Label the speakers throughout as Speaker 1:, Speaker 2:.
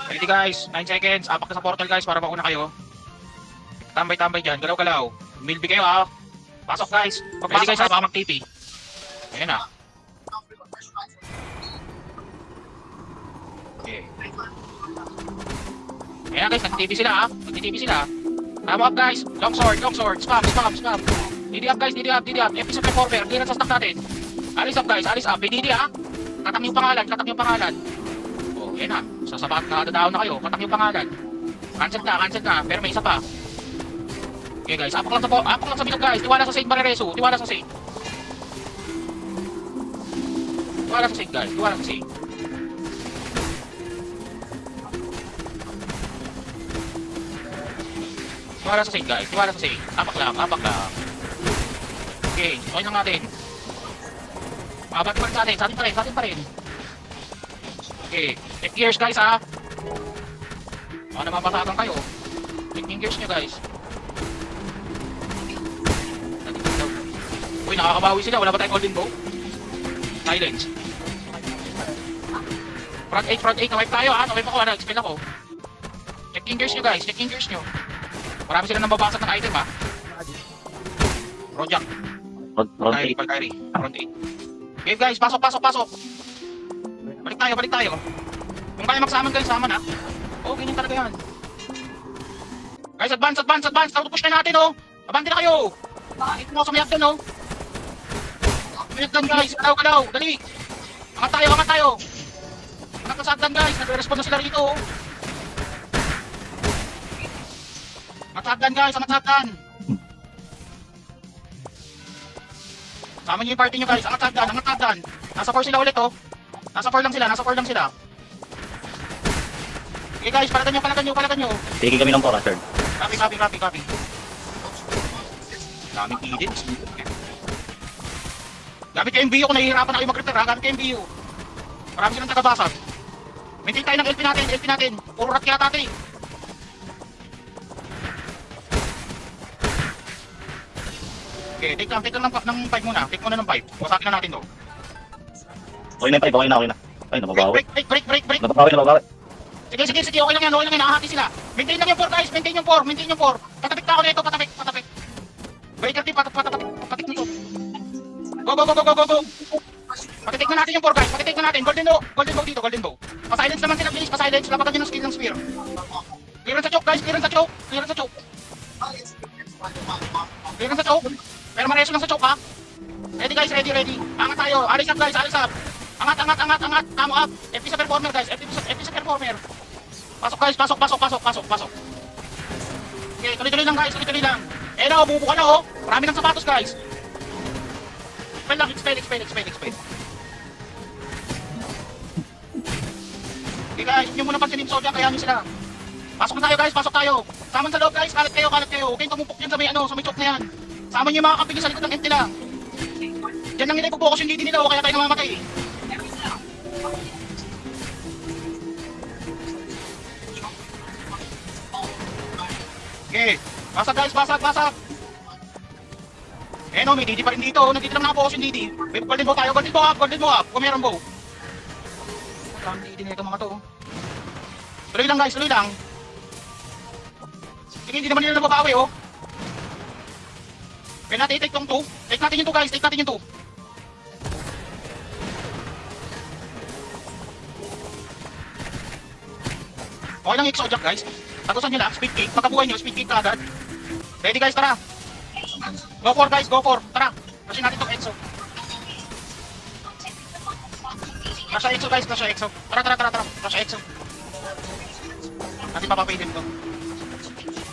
Speaker 1: Ready guys, 9 seconds. Apak na sa portal guys para mauna kayo. Tambay-tambay dyan, galaw-galaw. Milby kayo ha. Pasok guys. Ready guys ha, baka mag-TP. Ayan na. Okay. Ayan na guys, nag-TP sila ha. Nag-TP sila. Tama up guys. Long sword. Spam. DD up guys, DD up. Episode performer, hindi na sa stock natin. Alis up guys, alis up. BDD ha. Katak yung pangalan. Oh, ayan na. Sasabat na dadaon na kayo. Katak yung pangalan. Cancel na. Pero may isa pa. Okay guys, apak lang sa bilog guys. Tiwala sa Saint Marireso. Tiwala sa Saint guys. Tiwala sa Saint. Tiwala sa Saint. Apak lang. Okay, okay lang natin. Mabat pa rin sa atin pa rin. Okay, check gears guys ha. Baka naman pasakan kayo. Check yung gears nyo guys. Uy, nakakabawi sila. Wala ba tayong golden bow? Silence. Front 8. Nawipe tayo ha. Nawipe ako. Expel ako. Check yung gears nyo. Marami sila nang babasag ng item ha. Rojak. Valkyrie. Front 8. Okay guys, pasok. Balik tayo. Kung kaya magsaman guys, saman ha. Oh, ganyan talaga yan. Guys, advance. Auto-push na natin oh. Abante na kayo. Dito mo sa mayag doon oh. Mayag doon guys, galaw. Dali. Angat tayo. Angat na sa agdan guys, nagre-respond na sila rito oh. Angat sa agdan. Sama nyo yung party nyo guys, angat sa agdan. Nasa 4 sila ulit oh. Nasa 4 lang sila. Okay guys, palagan nyo.
Speaker 2: Sige kami ng pora, sir.
Speaker 1: Copy. Daming edits. Gamit kayo MBU kung nahihirapan na kayo mag-repair ha. Gamit kayo MBU. Marami silang tagabasag. Maintain tayo ng LP natin. Puro rat kaya tate. Okay, take lang ng 5 muna. Take muna ng 5. Wasakin na natin to.
Speaker 2: Okay na. Ay, nababawi.
Speaker 1: Break.
Speaker 2: Nababawi.
Speaker 1: Sige, okay lang yan, nakahati sila. Maintain lang yung 4 guys, maintain yung 4. Patapik na ako nito, patapik. Breaker team, patapik nito. Go. Patitik na natin yung 4 guys, Golden bow dito. Pa-silence naman sila, please, Lapatan nyo ng skill ng spear. Clearance sa choke guys, Clearance sa choke. Pero mareso lang sa choke ha. Ready guys, ready. Angat tayo, alis up guys. Angat. Tamo up. FP sa performer guys. FP sa performer. Pasok guys. Pasok. Okay, tuloy lang guys. Eh na, bumubuka na oh. Marami ng sapatos guys. Expel. Okay guys, yung muna pansinin so dyan, kaya nyo sila. Pasok tayo. Saman sa loob guys, kalat kayo. Okay, tumupok dyan sa may choke na yan. Sama nyo yung mga kapigil sa likod ng end nila. Diyan lang nila ipupokus yung DD nila o kaya tayo namamatay. Okay, basag guys. Eh no, may DD pa rin dito. Nandito lang nakapokus yung DD. May golden bow tayo. Golden bow up. Kung meron bow. Ang DD nito mga to. Tuloy lang guys. Sige, hindi naman nila nababawi oh. Kaya natin i-take tong 2. Take natin yung 2 guys. Okay lang yung Exojak guys. Tatusan nyo lang, speed kick. Pagkabuhay nyo, speed kick ka agad. Ready guys, tara. Go for. Tara. Kasi natin itong Exo. Kasha Exo guys, Tara. Kasha Exo. Natin papapitin to.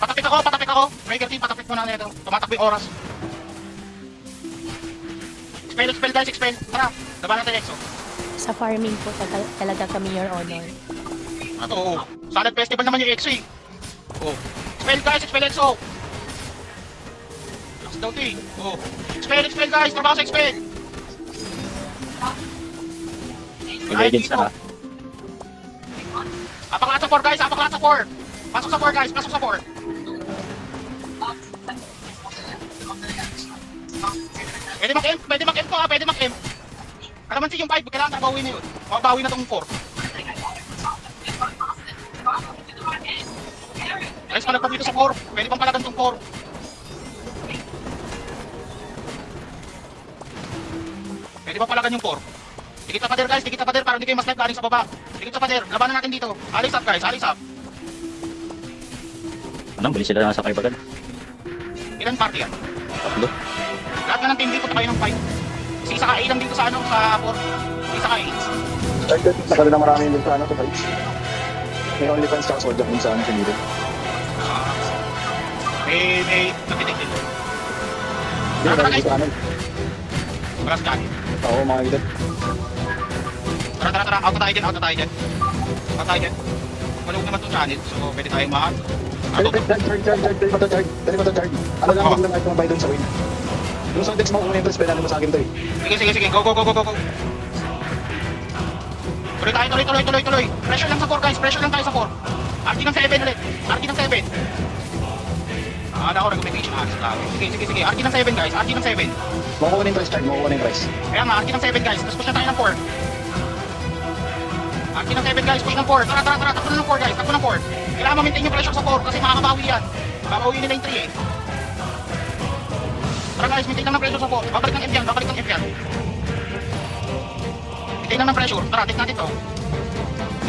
Speaker 1: Patapik ako. Breaker team, patapik muna nito. Tumatakbo yung oras. Expel guys. Tara. Laban natin Exo.
Speaker 3: Sa farming po talaga kami, Your Honor.
Speaker 1: Ato, Salad Festival naman yung Exo eh. Oh. Expel guys, Exo. Last daw to eh. Oh. Expel guys, trabaho sa expel.
Speaker 2: Legends na ha.
Speaker 1: Apaklat sa 4 guys, Pasok sa 4 guys. Pwede mag-M to ha, Kalamansi yung 5, kailangan trabahuin na yun. Mababawi na tong 4. palagpag dito sa core. Pwede pang palagan tong core. Pwede pa palagan yung core. Dikit na pader guys, dikit na pader para hindi kayo mas live galing sa baba. Dikit sa pader, labanan natin dito. Alis up guys, alis up.
Speaker 2: Anong bilis sila nasa kaibagan?
Speaker 1: Ilan party yan?
Speaker 2: Tatlo.
Speaker 1: Lahat na ng team dito, tayo ng 5. Isa ka A lang dito sa ano, sa 4. Isa ka A.
Speaker 4: Nakala na marami yung sa ano to guys. May OnlyFans tsaka soldier dun sa ano sa middle.
Speaker 1: May napitig din.
Speaker 4: Hindi,
Speaker 1: Tara, tara,
Speaker 4: marami
Speaker 1: guys.
Speaker 4: sa ano.
Speaker 1: Maras dyan.
Speaker 4: Oo, mga gilid.
Speaker 1: Tara, tara, tara. Out na tayo dyan, out na tayo dyan. Out tayo dyan. Maluwag naman itong channel, so pwede tayong mahal.
Speaker 4: Charge. Dali mo to charge. Ano lang, huwag lang kahit tumabay dun sa win. Yung sa dex mo, kung yung spell mo sa akin to eh.
Speaker 1: Sige. Go. Tuloy tayo, tuloy. Pressure lang sa 4 guys, pressure lang tayo sa 4. RT ng 7 ulit. RT ng 7. Ano ako, recommendation. Sige. RT ng 7 guys, RT ng 7.
Speaker 4: Makuha na yung price, charge. Makuha na yung price.
Speaker 1: Kaya nga, RT ng 7 guys, tapos push na tayo ng 4. RT ng 7 guys, push ng 4. Tara, takbo na ng 4 guys, takbo ng 4. Kailangan ma-maintain yung pressure sa 4 kasi makakabawi yan. Babawi nila yung 3 eh. Tara guys, maintain lang ng pressure sa 4. Babalik ng F yan. Maintain lang ng pressure. Tara, take natin to.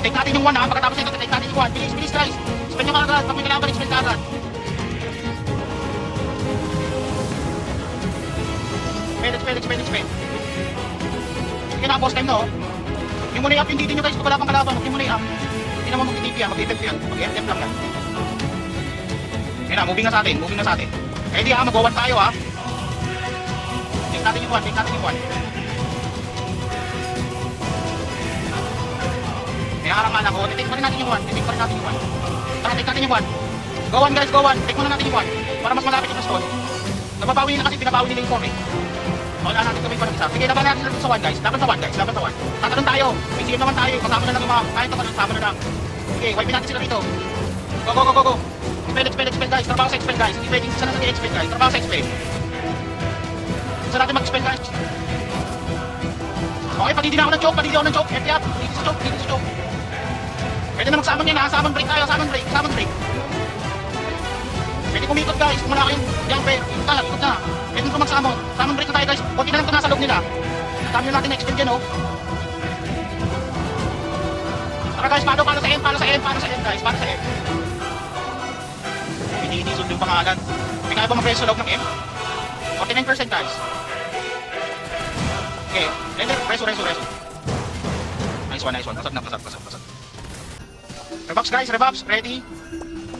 Speaker 1: Take natin yung 1 ha. Pagkatapos nito, take natin yung 1. Bilis guys. Spend nyo kagad. Pag may kailangan, spend kagad. Spend. Sige na, boss time no. Yung muna i-up yung dito nyo guys. Pag wala pang kalaban, yung muna i-up. Hindi naman mag-TP yan. Mag-FF yan. Mag-FF lang yan. Kaya na, moving na sa atin. Kaya di ha, mag-1 tayo ha. Take natin yung 1. May harangan ako. Take pa rin natin yung 1. Tara, take natin yung 1. Go 1 guys, go 1. Take muna natin yung 1. Para mas malapit yung stone. Nababawi nila kasi pinabawi nila yung 4 eh. Wala natin kami pa ng isa. Sige, laban natin sa 1 guys. Laban sa 1. Tatalon tayo. May sige naman tayo. Kasama na lang yung mga. Kahit ako kasama na lang. Sige, wipe natin sila rito. Go. Expel guys. Trabaho sa expel guys. Hindi pwedeng isa na natin expel guys. Trabaho sa expel. Isa natin mag-expel guys. Okay, pag hindi na ako ng choke. FT up. Dito sa choke. Pwede na magsamon yan ha. Samon break tayo. Pwede kumikot guys. Kung wala kayong jumper. Ikot na. Pwede ko magsamon. Samon break na tayo guys. Kunti na lang ito nasa loob nila. Dami nyo natin na-expel dyan oh. Tara guys, palo sa M guys. Palo sa M. Hindi sundin yung pangalan. May kaya ba mag-preso loob ng M? 49% guys. Okay, render, preso. Nice one. Basag. Rebuffs, ready?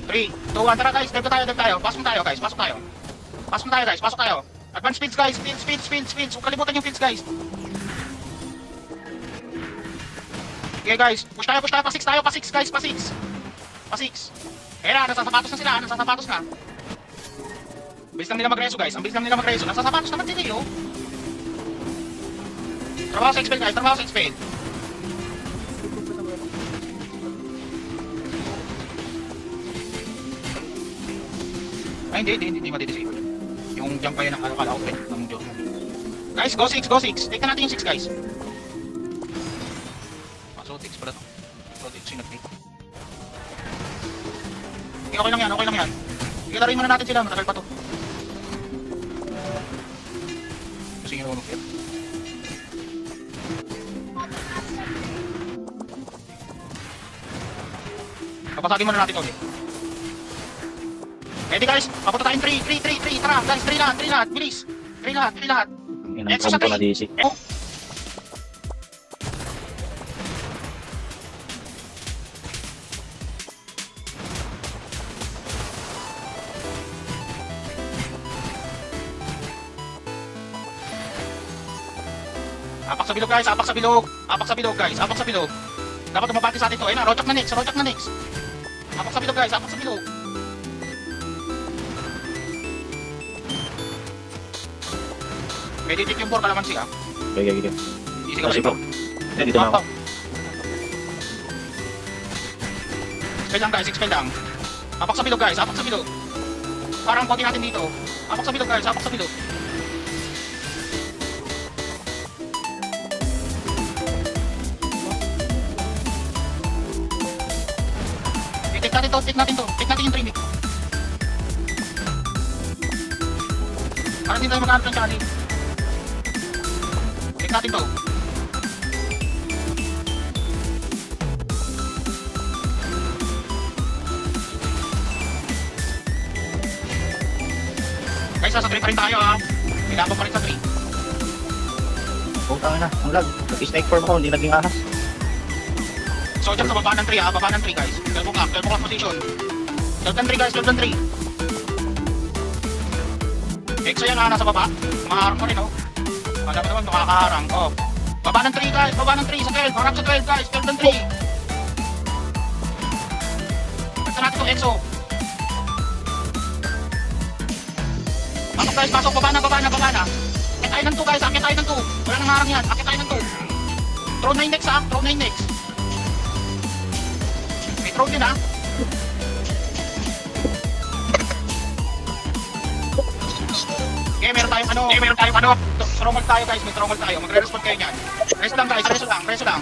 Speaker 1: 3, 2, 1, tara guys, dive tayo. Pasok tayo guys. Advance speeds guys, speeds. Huwag kalimutan yung speeds guys. Okay guys, push tayo, pa 6 guys, pa 6. Eh na, nasa sapatos na. Bilis lang nila mag-reso guys, nasa sapatos naman sila oh. Trabaho sa expel guys, Ay hindi matidisable. Yung jump pa yan ng kala ko ng joke. Guys, go 6. Take na natin yung 6 guys. So 6 pala to. So 6 sinag-take. Okay lang yan. Ilarin muna natin sila, matagal pa to. Kasi yung ano kaya. Kapasagin muna natin ulit. Ready guys, papunta tayong 3. Tara guys, 3 lahat, bilis. 3 lahat. Exo sa 3. Oh. Apak sa bilog guys. Dapat tumabati sa atin to. Ayun na, rojak na next. Apak sa bilog guys. Pwede take yung 4 kalamansi ha.
Speaker 2: Okay.
Speaker 1: Easy ka
Speaker 2: Kasi
Speaker 1: ba?
Speaker 2: po. Dito na ako.
Speaker 1: Expel lang. Apak sa bilog guys. Parang konti natin dito. Apak sa bilog guys. Take natin to. Take natin yung 3 mix. Para hindi tayo maghanap ng challenge. Check natin to. Guys, sa 3 pa rin tayo ha. Kailangan pa rin sa 3.
Speaker 2: Putang na, ang lag. Nag-snake form ako, hindi naging ahas.
Speaker 1: So, dyan sa baba ng 3 ha. Baba ng 3 guys. 12 o'clock position. 12 and 3 guys, 12 and 3. Exo yan ha, nasa baba. Maharang mo rin oh. Alam mo naman, makakaharang. Oh. Baba ng 3 guys, baba ng 3 sa 12. Harap sa 12 guys, 12 and 3. Basta natin itong Exo. Pasok guys, pasok, baba na. Akit tayo ng 2 guys, akit tayo ng 2. Wala nang harang yan, akit tayo ng 2. Throw 9 next ha, throw 9 next. May throw din ha. Okay, meron tayong ano. Stronghold tayo guys, may stronghold tayo. Magre-respond kayo niyan. Reso lang guys, reso lang.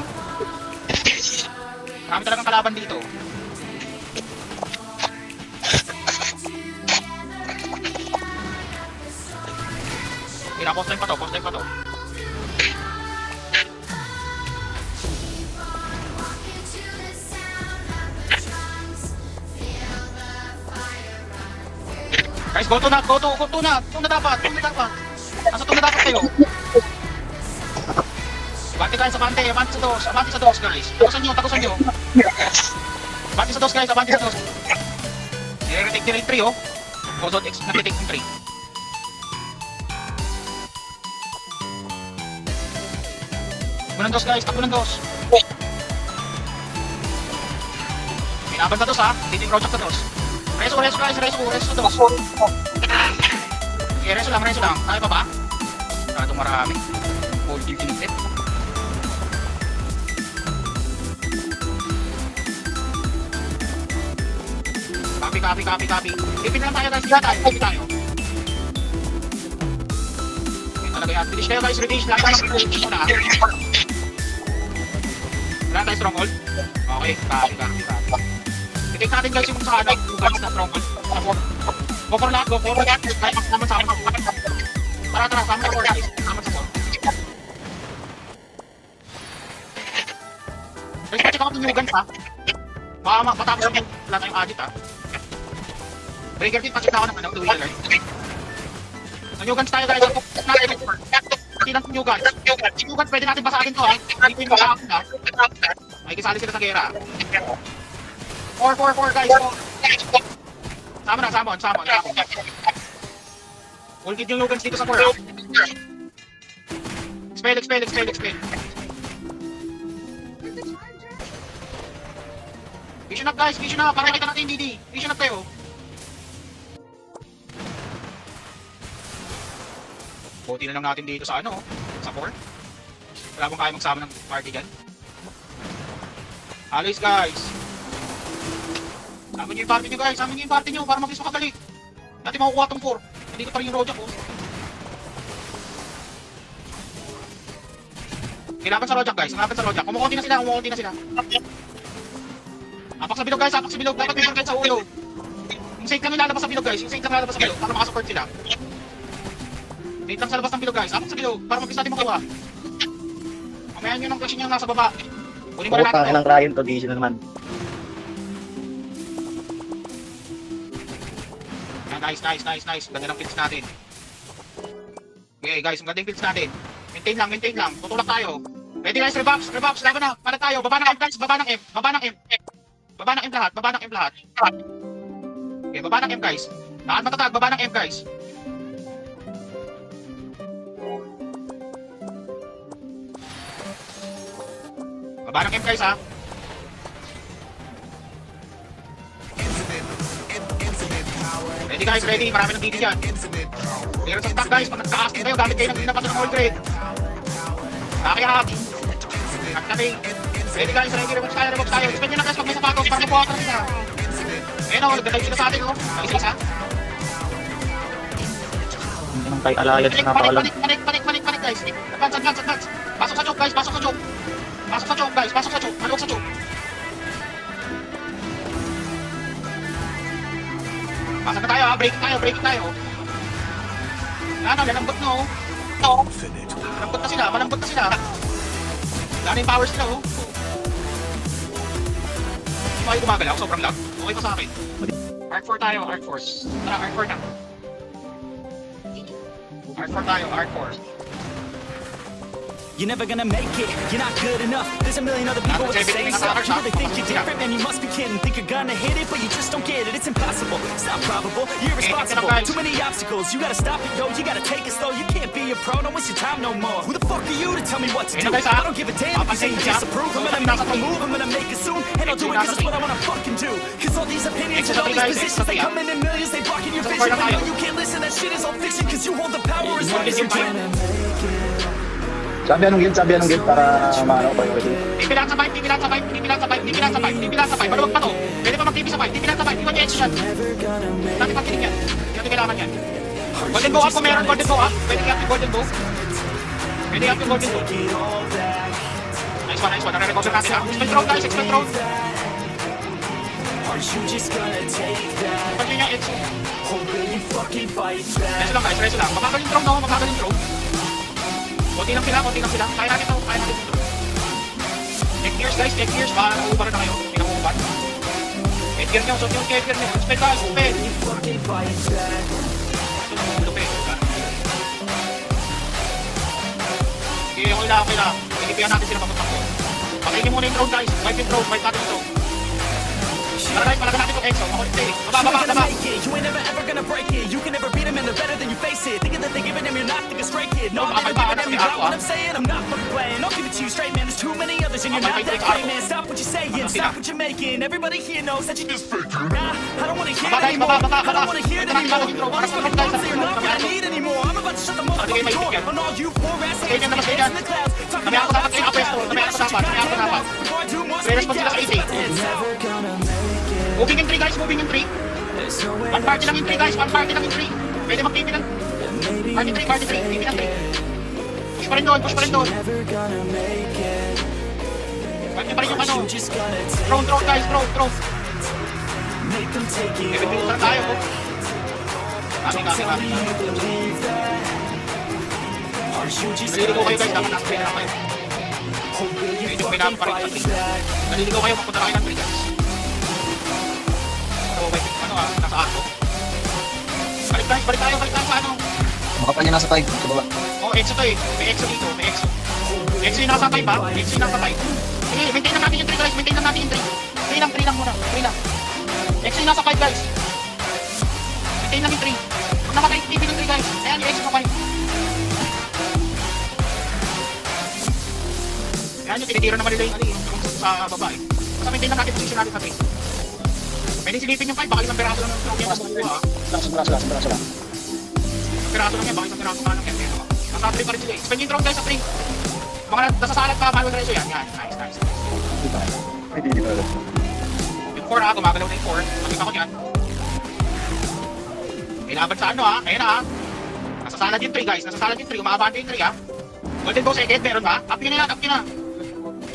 Speaker 1: Marami talagang kalaban dito. Okay, post time pa to. Guys, go to na dapat. Nasa to na dapat kayo. Abante tayo sa bante, abante sa dos guys. Takusan nyo. Abante sa dos guys, abante sa dos. I-retake nila yung 3 oh. Ozone X, nag-retake yung 3. Takbo ng dos guys, takbo ng dos. Pinaban sa dos ha, dating project sa dos. Reso guys, reso sa dos. Okay, reso lang. Tayo pa ba? Masyadong marami. Hold yung tinitip. Copy. Ipin lang tayo guys, hindi tayo. Okay, talaga yan. Finish kayo guys, release. Lahat tayo ng na. Wala tayo stronghold? Okay, copy. I-take natin guys yung sa ano, guys na stronghold. Go for lahat. Kahit naman sama. Tara, sama sa 4 guys. Sama sa 4. Guys, check out yung Nugans ha. Baka matapos yung wala tayong audit ha. Breaker kit, pa-check na ako ng ano, dual alert. Sa Nugans tayo guys, pati lang yung Nugans. Yung Nugans, pwede natin basahin to ha. Hindi ko yung makakapin ha. May kisali sila sa gera. 4 guys. Sama. Full kit yung Nugans dito sa 4 ha. Expel. Vision up guys, para kita natin DD. Vision up tayo. Buti na lang natin dito sa ano, sa 4. Wala bang kaya magsama ng party dyan. Alis guys. Sama nyo yung party nyo para mabilis makagalit. Dati makukuha tong 4. Hindi ko pa rin yung Rojak oh. Kailangan sa Rojak guys, Kumukunti na sila. Apak sa bilog guys, dapat may guys sa ulo. Yung safe lang yung lalabas sa bilog guys, para makasupport sila. Wait lang sa labas ng bilog guys, apak sa bilog, para mabilis natin makuha. Mamayan nyo ng clash nyo nasa baba. Kunin mo na natin
Speaker 2: Putang ng Ryan to, di na naman.
Speaker 1: Nice. Ganda ng pills natin. Okay guys, ang ganda yung pills natin. Maintain lang. Tutulak tayo. Ready guys, revaps. Laban na. Para tayo. Baba ng M guys. Baba ng M lahat. Okay, baba ng M guys. Lahat matatag. Baba ng M guys. Baba ng M guys ha. Ready guys, ready. Marami ng DD dyan. Clear sa stock guys. Pag nagka-cast kayo, gamit kayo ng pinapato ng all grade. Kakihap. Ready guys, revox tayo. Expect nyo na guys pag may sapatos para mabuha ka sila. Ayun o, nagdadrive sila sa atin o. Isa.
Speaker 2: Hindi naman tayo alayan sa napakalam.
Speaker 1: Panik guys. Advance. Pasok sa choke guys, pasok sa choke. Maluwag sa choke. Pasok na tayo ha, breaking tayo. Ano, lalambot na oh. Malambot na sila, malambot na sila. Wala na yung powers nila oh. Hindi kayo gumagalaw, sobrang lag. Okay pa sa akin. Arc 4 tayo, Arc 4. Tara, Arc 4 na. Arc 4 tayo, Arc 4.
Speaker 5: You're never gonna make it, you're not good enough. There's a million other people with the same stuff. You really think you're different, man, you must be kidding. Think you're gonna hit it, but you just don't get it. It's impossible, it's not probable, you're irresponsible. Too many obstacles, you gotta stop it, yo. You gotta take it slow, you can't be a pro. Don't waste your time no more. Who the fuck are you to tell me what to do? I don't give a damn if you say you disapprove. I'm gonna make a move, I'm gonna make it soon. And I'll do it cause it's what I wanna fucking do. Cause all these opinions and all these positions, they come in millions, they blocking your vision. But no, you can't listen, that shit is all fiction. Cause you hold the power as long as you're dreaming.
Speaker 4: Sabi anong guild para maano pa yung
Speaker 1: Tipilan sa fight, tipilan sa fight, tipilan sa fight, tipilan sa fight, tipilan sa fight. Maluwag pa to. Pwede pa mag-TV sa fight, tipilan sa fight. Iwan niya extra. Dati patinig yan. Hindi natin kailangan yan. Golden bow up kung meron, golden bow up. Pwede i-up yung golden bow. Pwede i-up yung golden bow. Nice one, nice one. Nare-recover natin ha. Expel throw guys, expel throw. Pag yun yung exo. Reso lang guys, reso lang. Mabagal yung throw no, mabagal yung throw. Konti lang sila, konti lang sila. Kaya natin ito, kaya natin ito. Take gears guys, take gears. Baka nauubar na kayo. Hindi na uubar. Take gear nyo, so yung take gear nyo. Spell guys, spell. Lupit. Okay, okay lang, okay lang. Pilipihan natin sila papunta ko. Pakainin muna yung drone guys. Wipe yung drone, wipe natin ito. Tara guys, palagan natin itong exo. Makulit eh. Baba.
Speaker 5: You ain't never ever gonna break it. You can never beat them and they're better than you face it. Thinking that they're giving them, you're not thinking straight, kid. No, I'm never giving them, you got what I'm saying. I'm not fucking playing. I'll give it to you straight, man. There's too many others and you're not that great, man. Stop what you're saying, stop what you're making. Everybody here knows that you just fake. Nah, I don't wanna hear it anymore. I don't wanna hear it anymore. All these fucking thoughts that you're not what I need anymore. I'm about to shut the motherfucking door on all you poor ass haters in the heads in the clouds. Talking about what I'm before I do more speak out. It's never gonna make it.
Speaker 1: Moving in 3 guys, moving in 3. One party lang in 3 guys, one party lang in 3. Pwede mag-TV lang. Party 3, TV lang 3. Push pa rin doon, push pa rin doon. Party pa rin yung ano. Throw guys, throw. Ibibilis lang tayo. Kami. Naliligaw kayo guys, dapat nasa pera kayo. Medyo kailangan pa rin sa 3. Naliligaw kayo, mapunta na kayo ng 3 guys. Nasa ako. Balik tayo sa ano.
Speaker 2: Makapal niya nasa 5, sa baba.
Speaker 1: Oh, exo to eh. May exo dito, may exo. Exo yung nasa 5 ba? Exo yung nasa 5. Sige, maintain lang natin yung 3 guys, maintain lang natin yung 3. 3 lang muna, 3 lang. Exo yung nasa 5 guys. Maintain lang yung 3. Kung nakaka-TV ng 3 guys, ayan yung exo na 5. Ayan yung tinitira naman nila yung sa baba eh. Basta maintain lang natin position natin sa 3. Pwede silipin yung 5, baka isang peraso lang ng throw yan sa bukuha ha.
Speaker 4: Sumbraso lang.
Speaker 1: Isang peraso lang yan, baka isang peraso ka lang yan. Nasa 3 pa rin sila eh. Spend yung drone guys sa 3. Mga nasasalat pa, manual reso yan. Yan, nice.
Speaker 4: Hindi pala.
Speaker 1: Yung 4 ha, gumagalaw na yung 4. Makita ko yan. May laban sa ano ha, ayan ha. Nasasalat yung 3 guys, nasasalat yung 3. Umaabante yung 3 ha. Golden bow second, meron ba? Up yun na.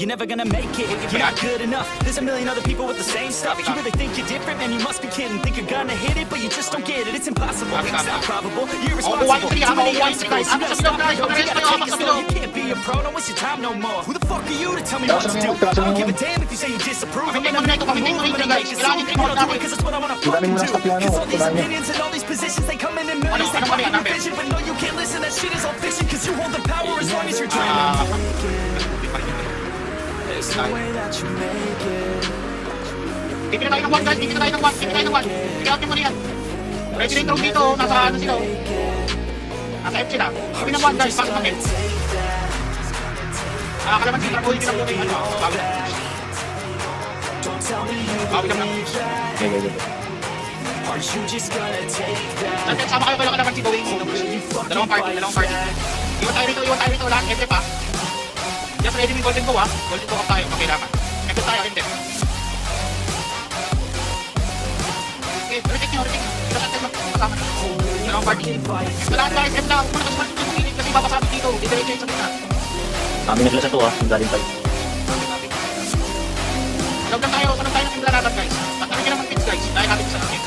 Speaker 5: You're never gonna make it, you're not good enough. There's a million other people with the same stuff. You really think you're different, man, you must be kidding. Think you're gonna hit it, but you just don't get it. It's impossible, it's not probable, you're irresponsible. Too many obstacles, you gotta stop it, you gotta take it slow. You can't be a pro, don't waste your time no more. Who the fuck are you to tell me what to do? I don't give a damn if you say you disapprove. I'm gonna make a move, I'm gonna make it soon. And I'll do it cause it's what I wanna fucking do. Cause all these opinions and all these positions, they come in millions. They block your vision, but no, you can't listen, that shit is all fiction. Cause you hold the power as long as you're dreaming. There's no way that you make it.
Speaker 1: Tipin na tayo ng 1 guys, tipin na tayo ng 1. Ikaw nyo muna yan. Ready na yung drone dito, nasa ano sila. Nasa F sila. Tipin ng 1 guys, pasok kami. Kalaman sila, pwede nila muna yung ano. Bawi lang lang. Sama kayo kalaman si Boeing. Dalawang party. Iwan tayo rito, lahat, ente pa. Just ready with golden bow ha. Golden bow up tayo kung kailangan. Ito tayo, hindi. Okay, retake nyo. Kita natin magkasama na. Dalawang party. Ito lahat guys, ito lang. Kung nakasumat yung pinit kasi babasabit dito. Didiretso yung sa gitna.
Speaker 2: Kami nagla sa 2 ha, yung galing 5.
Speaker 1: Sanog lang tayo ng implanatan guys. Pagkarin nyo naman pits guys. Dahil natin sa akin.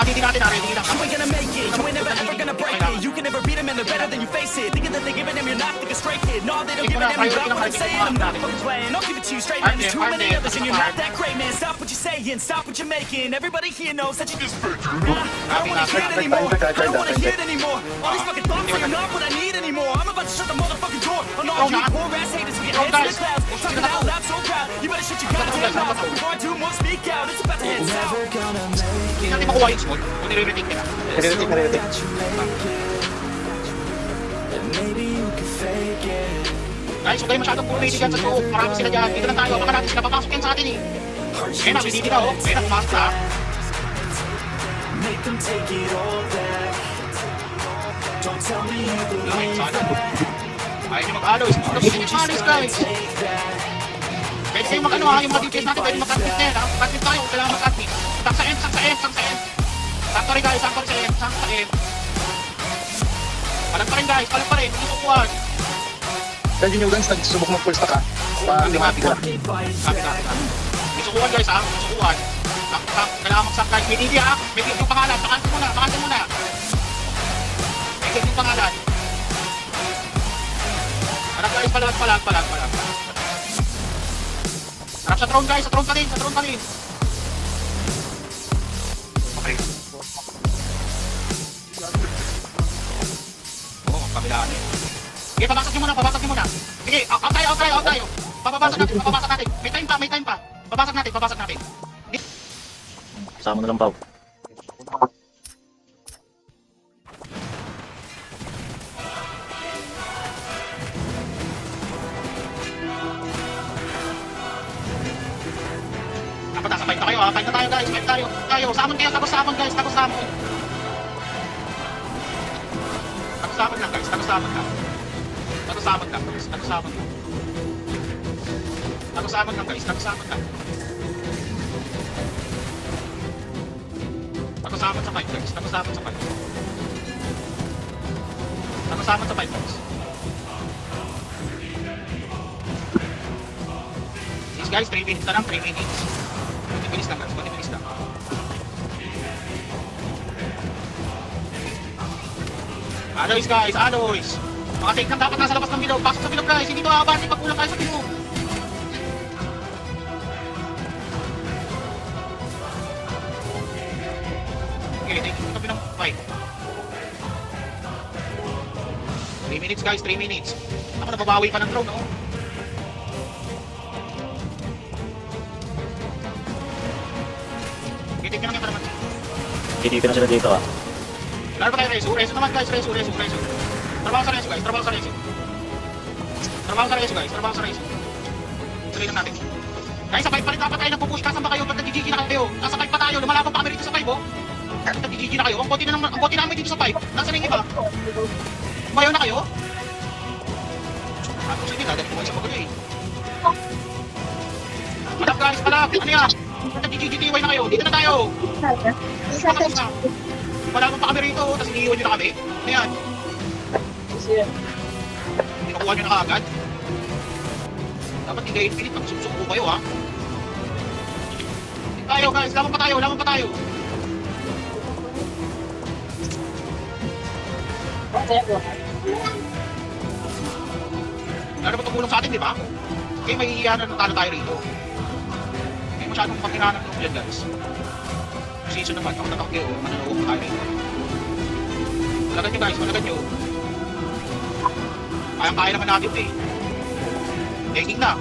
Speaker 1: Hindi natin ready lang.
Speaker 5: You ain't gonna make it, you ain't never ever gonna break it. You can never beat them and they're better than you face it. Thinking that they're giving them, you're not thinking straight, kid. No, they don't give a damn about what I'm saying. I'm not fucking playing. I'll give it to you straight, man. There's too many others and you're not that great, man. Stop what you're saying, stop what you're making. Everybody here knows that you just fake it. I don't wanna hear it anymore. I don't wanna hear it anymore. All these fucking thoughts are not what I need anymore. I'm about to shut the motherfucking door on all you poor ass haters with your heads in the clouds. Talking out loud so proud. You better shut your goddamn mouth before I do more speak out. It's about to head south.
Speaker 1: Hindi natin makuha yung small. Kung nire-retake nila.
Speaker 4: Nire-retake, nire-retake.
Speaker 1: Guys, huwag kayo masyadong pumili dyan sa scope. Marami sila dyan. Dito lang tayo. Baka natin sila papasok yan sa atin eh. Kaya na, binili na oh. Kaya na, pumasok na.
Speaker 5: Make them take it all back. Don't tell me you believe
Speaker 1: Sana. Ayaw nyo mag-alloys. Pwede nyo mag-alloys guys. Pwede kayo mag-ano ha. Yung mga DPS natin pwede mag-admit na yan ha. Mag-admit tayo. Kailangan mag-admit. Sang sa M, sang sa M, sang sa M. Sanctuary guys, sanctuary sa M, sang sa M. Palag pa rin guys, palag pa rin. Hindi sukuhan.
Speaker 4: Dahil yung guns, nagsubok mag-pulse ka. Limati ka.
Speaker 1: Sabi. Hindi sukuhan guys ha. Hindi sukuhan. Kailangan mag-sang guys. May DD ha. May DD yung pangalan. Pakantin muna, pakantin muna. May DD yung pangalan. Palag guys, palag. Harap sa throne guys, sa throne ka din. Okay. Oo, kabilaan eh. Sige, pabasag nyo muna. Sige, out tayo. Papabasag natin. May time pa. Babasag natin.
Speaker 2: Kasama na lang, Pao.
Speaker 1: Dapat nasa fight na kayo ha. Fight na tayo guys. Fight tayo. Samon kayo. Tagos samon guys. Tagos samon lang guys. Tagos samon lang guys. Tagos sa fight guys. Yes guys, 3 minutes na lang. 3 minutes. Bilis lang guys. Bilis lang. Alloys guys, alloys. Mga take lang dapat nasa labas ng bilog. Pasok sa bilog guys. Hindi ito aabati pag kulang tayo sa bilog. Okay, taking ito ng fight. 3 minutes guys, 3 minutes. Ako nababawi pa ng drone, no? Okay, take nyo lang yung paraman.
Speaker 2: Titipin na sila dito, ah.
Speaker 1: Lalo pa tayo reso. Reso naman guys, reso. Trabaho sa reso guys, trabaho sa reso. Tuloy lang natin. Guys, sa 5 pa rin dapat tayo nagpupush. Kasan ba kayo? Ba't nag-GG na kayo? Nasa 5 pa tayo, lumalaban pa kami rito sa 5 oh. Nag-GG na kayo. Ang konti namin dito sa 5. Nasaan yung iba? Umayaw na kayo? Sige, dadali ko sa pagkayo eh. Malap guys, malap. Ano yan? Nag-GGTY na kayo. Dito na tayo. Tapos na. Lumalaban pa kami rito. Tapos iniiwan nyo na kami. Ano yan? Kinukuha nyo na kaagad. Dapat hindi kayo infinite. Magsusuko kayo ha. Tayo guys, laban pa tayo. Lalo ba tumulong sa atin, di ba? Kaya may iiyanan ng talo tayo rito. Kaya masyadong pagkinanan ng yan guys. Season naman, ako natakyo, mananoob na tayo rito. Malagan nyo guys, malagan nyo. Kaya naman natin ito eh. Taking na.